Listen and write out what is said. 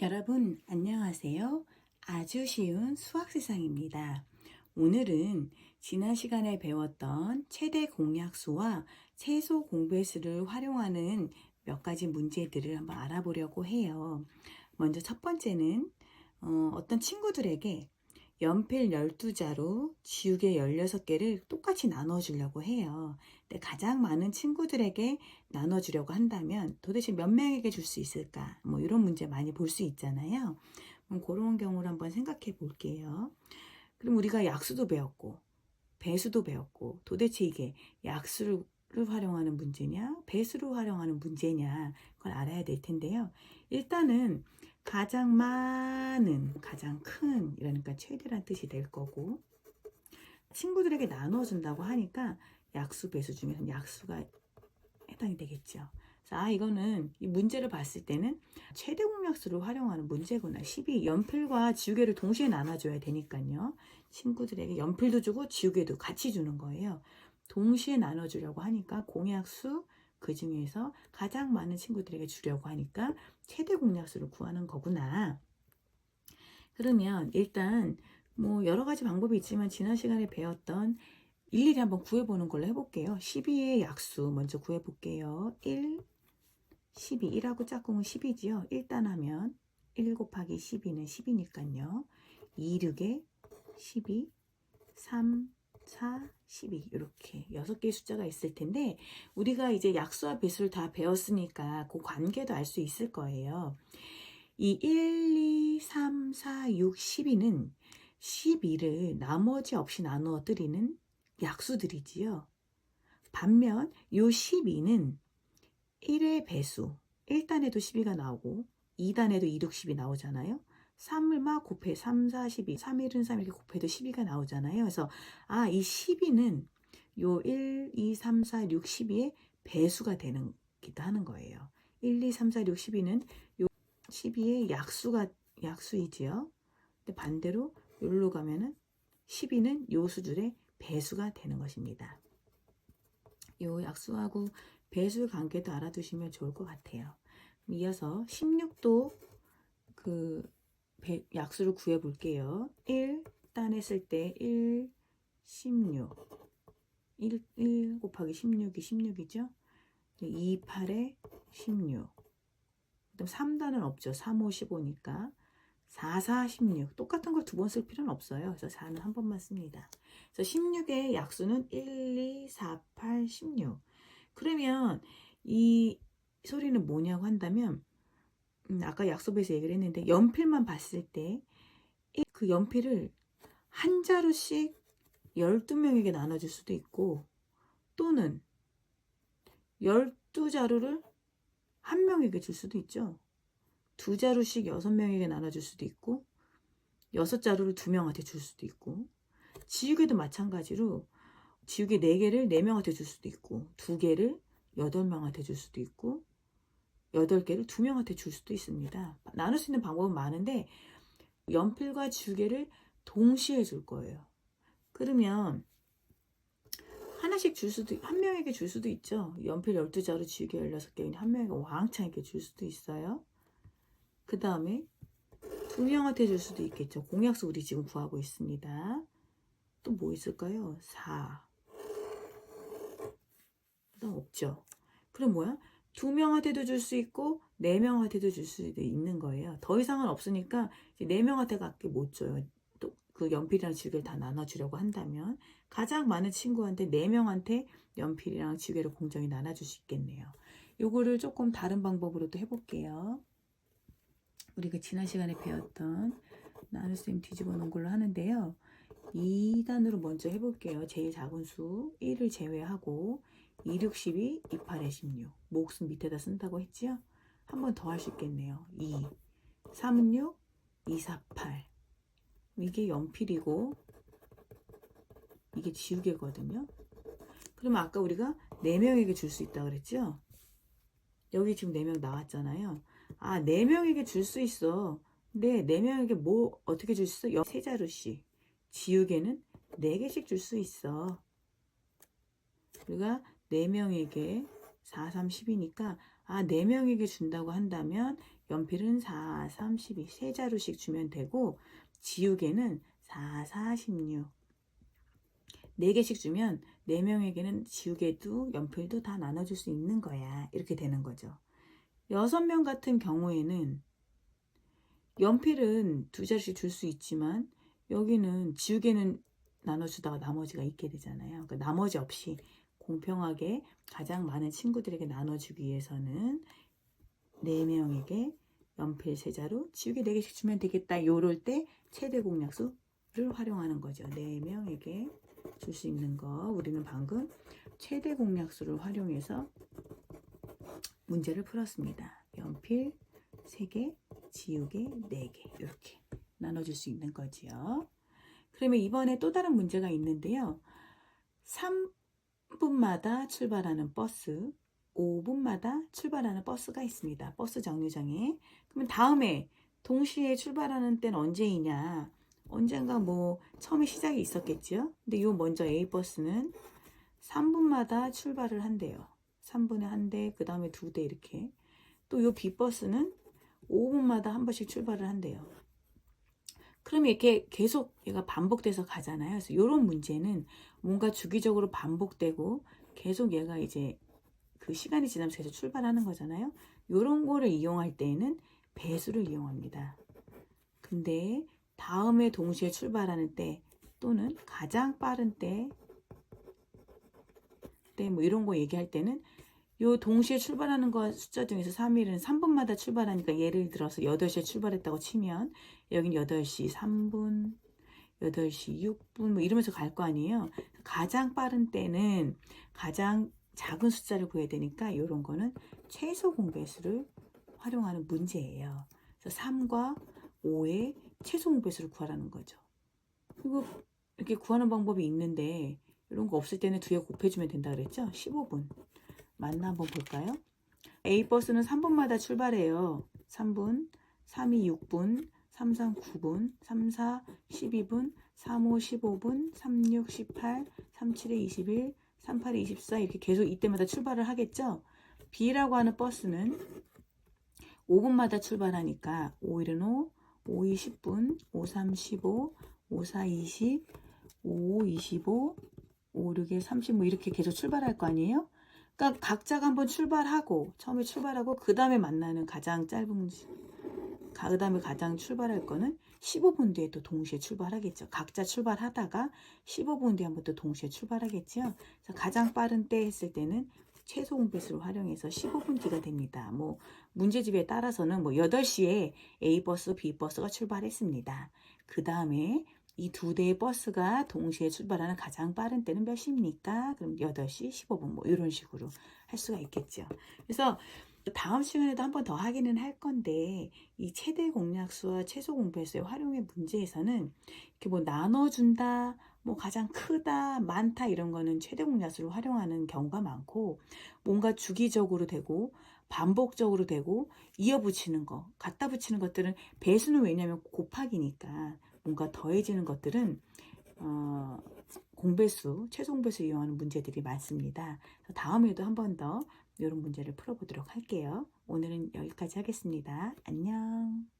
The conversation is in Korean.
여러분, 안녕하세요. 아주 쉬운 수학 세상입니다. 오늘은 지난 시간에 배웠던 최대 공약수와 최소 공배수를 활용하는 몇 가지 문제들을 한번 알아보려고 해요. 먼저 첫 번째는 어떤 친구들에게 연필 12자로 지우개 16개를 똑같이 나눠주려고 해요. 근데 가장 많은 친구들에게 나눠주려고 한다면 도대체 몇 명에게 줄 수 있을까? 뭐 이런 문제 많이 볼 수 있잖아요. 그런 경우를 한번 생각해 볼게요. 그럼 우리가 약수도 배웠고 배수도 배웠고 도대체 이게 약수를 활용하는 문제냐 배수를 활용하는 문제냐 그걸 알아야 될 텐데요. 일단은 가장 많은, 가장 큰 이러니까 최대란 뜻이 될 거고 친구들에게 나눠준다고 하니까 약수 배수 중에서 약수가 해당이 되겠죠. 이거는 이 문제를 봤을 때는 최대 공약수를 활용하는 문제구나. 12 연필과 지우개를 동시에 나눠줘야 되니까요. 친구들에게 연필도 주고 지우개도 같이 주는 거예요. 동시에 나눠주려고 하니까 공약수 그 중에서 가장 많은 친구들에게 주려고 하니까 최대 공약수를 구하는 거구나. 그러면 일단 뭐 여러 가지 방법이 있지만 지난 시간에 배웠던 일일이 한번 구해보는 걸로 해볼게요. 12의 약수 먼저 구해볼게요. 1, 12, 1하고 짝꿍은 10이지요. 1단 하면 1 곱하기 12는 10이니까요. 2, 6에 12, 3, 4, 12 이렇게 6개의 숫자가 있을 텐데 우리가 이제 약수와 배수를 다 배웠으니까 그 관계도 알 수 있을 거예요. 이 1, 2, 3, 4, 6, 12는 12를 나머지 없이 나누어 드리는 약수들이지요. 반면 요 12는 1의 배수, 1단에도 12가 나오고 2단에도 2, 6, 10이 나오잖아요. 3을 막 곱해 3, 4, 12, 3, 1은 3 이렇게 곱해도 12가 나오잖아요. 그래서 이 12는 요 1, 2, 3, 4, 6, 12의 배수가 되는 기도 하는 거예요. 1, 2, 3, 4, 6, 12는 요 12의 약수이지요. 근데 반대로 여기로 가면은 12는 요 수줄의 배수가 되는 것입니다. 요 약수하고 배수 관계도 알아두시면 좋을 것 같아요. 이어서 16도 그 약수를 구해 볼게요. 1단 했을 때 1, 16 1 곱하기 16이 16이죠. 2, 8에 16 그다음 3단은 없죠. 3, 5, 15니까 4, 4, 16 똑같은 걸 두 번 쓸 필요는 없어요. 그래서 4는 한 번만 씁니다. 그래서 16의 약수는 1, 2, 4, 8, 16 그러면 이 소리는 뭐냐고 한다면 아까 약수배에서 얘기를 했는데 연필만 봤을 때 그 연필을 한 자루씩 12명에게 나눠줄 수도 있고 또는 12자루를 한 명에게 줄 수도 있죠. 두 자루씩 6명에게 나눠줄 수도 있고 6자루를 2명한테 줄 수도 있고 지우개도 마찬가지로 지우개 4개를 4명한테 줄 수도 있고 2개를 8명한테 줄 수도 있고 8개를 2명한테 줄 수도 있습니다. 나눌 수 있는 방법은 많은데 연필과 지우개를 동시에 줄 거예요. 그러면 하나씩 줄 수도 한 명에게 줄 수도 있죠. 연필 12자루 지우개 16개 한 명에게 왕창 이렇게 줄 수도 있어요. 그 다음에 2명한테 줄 수도 있겠죠. 공약수 우리 지금 구하고 있습니다. 또 뭐 있을까요? 4 그다음 없죠. 그럼 뭐야? 2명한테도 줄 수 있고 4명한테도 줄 수도 있는 거예요. 더 이상은 없으니까 이제 4명한테밖에 못 줘요. 또 그 연필이랑 지우개를 다 나눠주려고 한다면 가장 많은 친구한테 4명한테 연필이랑 지우개를 공정히 나눠줄 수 있겠네요. 요거를 조금 다른 방법으로도 해볼게요. 우리가 지난 시간에 배웠던 나눗셈 뒤집어 놓은 걸로 하는데요. 2단으로 먼저 해볼게요. 제일 작은 수 1을 제외하고 2, 6, 12, 2, 8에 16 목숨 밑에다 쓴다고 했지요? 한 번 더 할 수 있겠네요. 2, 3은 6, 2, 4, 8 이게 연필이고 이게 지우개거든요. 그러면 아까 우리가 4명에게 줄 수 있다고 그랬죠? 여기 지금 4명 나왔잖아요. 4명에게 줄 수 있어. 근데 4명에게 뭐 어떻게 줄 수 있어? 3자루씩. 지우개는 4개씩 줄 수 있어. 우리가 4명에게 4, 3, 10이니까 4명에게 준다고 한다면 연필은 4, 32, 세 자루씩 주면 되고 지우개는 4, 4, 16 4개씩 주면 4명에게는 지우개도 연필도 다 나눠줄 수 있는 거야. 이렇게 되는 거죠. 6명 같은 경우에는 연필은 2자루씩 줄 수 있지만 여기는 지우개는 나눠주다가 나머지가 있게 되잖아요. 그러니까 나머지 없이 공평하게 가장 많은 친구들에게 나눠주기 위해서는 4명에게 연필 3자루, 지우개 4개씩 주면 되겠다. 요럴 때 최대 공약수를 활용하는 거죠. 4명에게 줄 수 있는 거. 우리는 방금 최대 공약수를 활용해서 문제를 풀었습니다. 연필 3개, 지우개 4개 이렇게 나눠줄 수 있는 거지요. 그러면 이번에 또 다른 문제가 있는데요. 3분마다 출발하는 버스, 5분마다 출발하는 버스가 있습니다. 버스 정류장에. 그러면 다음에 동시에 출발하는 때는 언제이냐? 언젠가 뭐 처음에 시작이 있었겠죠. 근데 요 먼저 A버스는 3분마다 출발을 한대요. 3분에 한 대, 그 다음에 2대 이렇게. 또 요 B버스는 5분마다 한 번씩 출발을 한대요. 그러면 이렇게 계속 얘가 반복돼서 가잖아요. 그래서 이런 문제는 뭔가 주기적으로 반복되고 계속 얘가 이제 그 시간이 지나면서 계속 출발하는 거잖아요. 이런 거를 이용할 때에는 배수를 이용합니다. 근데 다음에 동시에 출발하는 때 또는 가장 빠른 때 뭐 이런 거 얘기할 때는 요 동시에 출발하는 거 숫자 중에서 3일은 3분마다 출발하니까 예를 들어서 8시에 출발했다고 치면 여긴 8시 3분, 8시 6분 뭐 이러면서 갈 거 아니에요. 가장 빠른 때는 가장 작은 숫자를 구해야 되니까 이런 거는 최소 공배수를 활용하는 문제예요. 그래서 3과 5의 최소 공배수를 구하라는 거죠. 그리고 이렇게 구하는 방법이 있는데 이런 거 없을 때는 2에 곱해주면 된다 그랬죠? 15분. 맞나 한번 볼까요? A버스는 3분마다 출발해요. 3분, 3이 6분, 3, 3, 9분, 3, 4, 12분, 3, 5, 15분, 3, 6, 18, 3, 7에 21, 3, 8에 24 이렇게 계속 이때마다 출발을 하겠죠? B라고 하는 버스는 5분마다 출발하니까 5일은 5, 5, 2, 10분, 5, 3, 15, 5, 4, 20, 5, 25, 5, 6에 30 뭐 이렇게 계속 출발할 거 아니에요? 그러니까 각자가 한번 출발하고 처음에 출발하고 그 다음에 만나는 가장 짧은 그 다음에 가장 출발할 거는 15분 뒤에 또 동시에 출발하겠죠. 각자 출발하다가 15분 뒤에 한번 또 동시에 출발하겠죠. 그래서 가장 빠른 때 했을 때는 최소 공배수를 활용해서 15분 뒤가 됩니다. 뭐 문제집에 따라서는 뭐 8시에 A버스, B버스가 출발했습니다. 그 다음에 이 2대의 버스가 동시에 출발하는 가장 빠른 때는 몇 시입니까? 그럼 8시 15분 뭐 이런 식으로 할 수가 있겠죠. 그래서 다음 시간에도 한 번 더 하기는 할 건데 이 최대 공약수와 최소 공배수의 활용의 문제에서는 이렇게 뭐 나눠준다, 뭐 가장 크다, 많다 이런 거는 최대 공약수를 활용하는 경우가 많고 뭔가 주기적으로 되고 반복적으로 되고 이어붙이는 거, 갖다 붙이는 것들은 배수는 왜냐하면 곱하기니까 뭔가 더해지는 것들은 공배수, 최소 공배수 이용하는 문제들이 많습니다. 다음에도 한 번 더 이런 문제를 풀어보도록 할게요. 오늘은 여기까지 하겠습니다. 안녕.